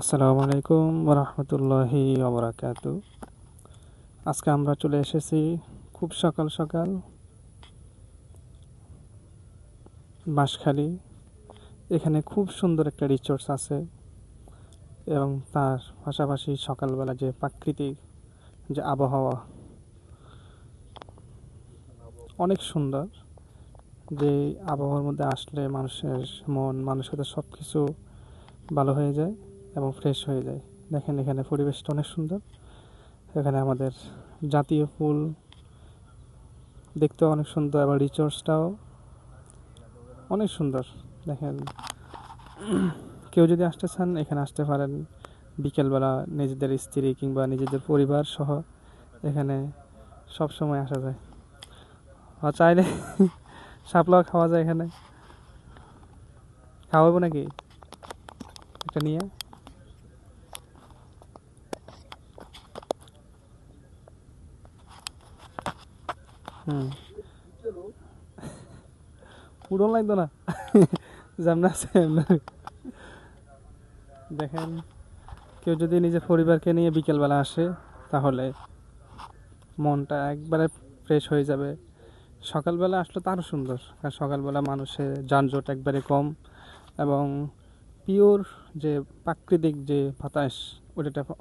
আসসালামু আলাইকুম ওরহমতুল্লাহি ওবরাকাতু। আজকে আমরা চলে এসেছি খুব সকাল সকাল বাঁশখালী। এখানে খুব সুন্দর একটা রিসোর্স আছে এবং তার পাশাপাশি সকালবেলা যে প্রাকৃতিক যে আবহাওয়া অনেক সুন্দর। যে আবহাওয়ার মধ্যে আসলে মানুষের মন মানসিকতা সব কিছু ভালো হয়ে যায় এবং ফ্রেশ হয়ে যায়। দেখেন এখানে পরিবেশটা অনেক সুন্দর। এখানে আমাদের জাতীয় ফুল দেখতেও অনেক সুন্দর এবং রিসোর্সটাও অনেক সুন্দর। দেখেন কেউ যদি আসতে চান এখানে আসতে পারেন বিকেলবেলা নিজেদের স্ত্রী কিংবা নিজেদের পরিবার সহ এখানে সব সময় আসা যায়। আর চাইলে শাপলাও খাওয়া যায় এখানে। খাওয়াবো নাকি এটা নিয়ে? উড়ন লাগতো না যেমন আছে দেখেন কেউ যদি নিজের পরিবারকে নিয়ে বিকেলবেলা আসে তাহলে মনটা একবারে ফ্রেশ হয়ে যাবে। সকালবেলা আসলে তো আরও সুন্দর, কারণ সকালবেলা মানুষের যানজট একবারে কম এবং পিওর যে প্রাকৃতিক যে বাতাস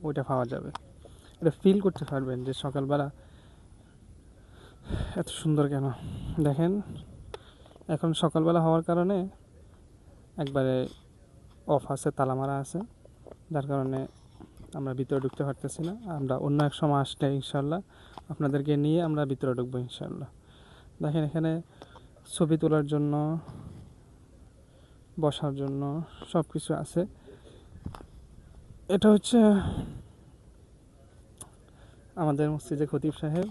ওইটা পাওয়া যাবে। এটা ফিল করতে পারবেন যে সকালবেলা এত সুন্দর কেন। দেখেন এখন সকালবেলা হওয়ার কারণে একবারে অফ আছে, তালা মারা আছে, যার কারণে আমরা ভিতরে ঢুকতে পারতেছি না। আমরা অন্য এক সময় আসলে ইনশাল্লাহ আপনাদেরকে নিয়ে আমরা ভিতরে ঢুকবো ইনশাল্লাহ। দেখেন এখানে ছবি তোলার জন্য, বসার জন্য সব কিছু আছে। এটা হচ্ছে আমাদের মসজিদে খতিব সাহেব।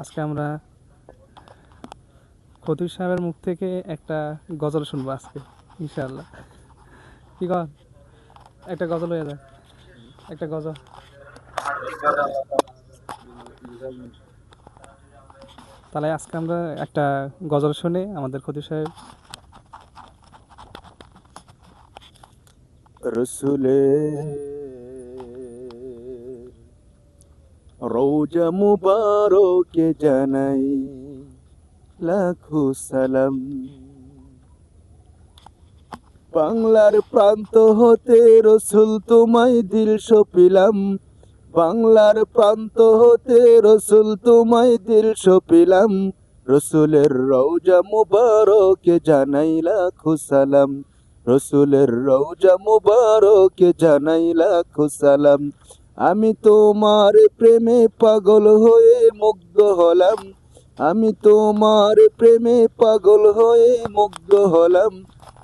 আজকে আমরা খতিব সাহেবের মুখ থেকে একটা গজল শুনবো আজকে ইনশাআল্লাহ। কি কর, একটা গজল হয়ে যায়, একটা গজল। তাহলে আজকে আমরা একটা গজল শুনে আমাদের খতিব সাহেব। রসুলে রওজা মুবারকে জানাই লাখো সালাম। বাংলার প্রান্ত হতে রসুল তোমায় দিল সপিলাম। বাংলার প্রান্ত হতে রসুল তোমায় দিল সপিলাম। রসুলের রওজা মুবারকে জানাই লাখো সালাম। রসুলের রওজা মুবারকে জানাই লাখো সালাম। আমি তোমার প্রেমে পাগল হয়ে মুগ্ধ হলাম। আমি তোমার প্রেমে পাগল হয়ে মুগ্ধ হলাম।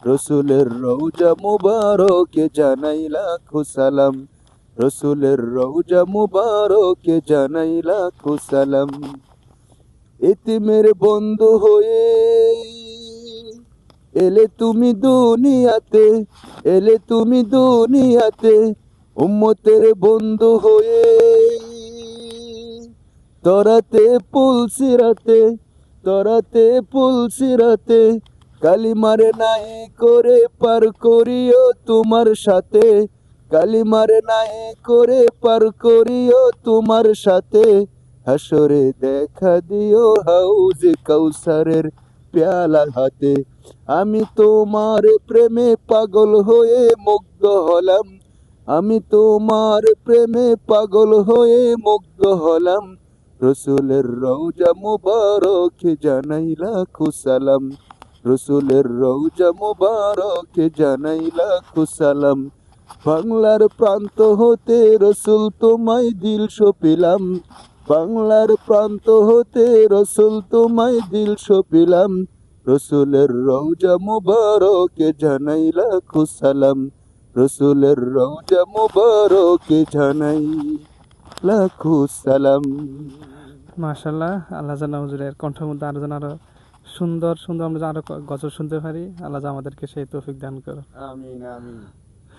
রসুলের রওজা মুবারকে জানাই লাখো সালাম। রসুলের রওজা মুবারকে জানাই লাখো সালাম। এতিমের বন্ধু হয়ে এলে তুমি দুনিয়াতে, এলে তুমি দুনিয়াতে। উম্মতের বন্ধু হয়ে তরাতে পুলসিরাতে, তরাতে পুলসিরাতে। কালিমারে নাই করে পার করিও তোমার সাথে। কালিমারে নাই করে পার করিও তোমার সাথে। হাসরে দেখা দিও হাউজে কাউসারের পেয়ালা হাতে। আমি তোমার প্রেমে পাগল হয়ে মুগ্ধ হলাম। আমি তোমার প্রেমে পাগল হয়ে মুগ্ধ হলাম। রসুলের রওজা মুবারকে জানাই লাখো সালাম। রসুলের রওজা মুবারকে জানাই লাখো সালাম। বাংলার প্রান্ত হতে রসুল তোমায় দিল সপিলাম। বাংলার প্রান্ত হতে রসুল তোমায় দিল সপিলাম। রসুলের রওজা মুবারকে জানাই লাখো সালাম। রসুলের রওজা মুবারকে জানাই লাখো সালাম। মাশাআল্লাহ, আল্লাহ জানা হুজুরের কণ্ঠের মধ্যে আরো যেন আরো সুন্দর সুন্দর আমরা যেন আরো গজল শুনতে পারি। আল্লাহ আমাদেরকে সেই তৌফিক দান করো। আমিন আমিন।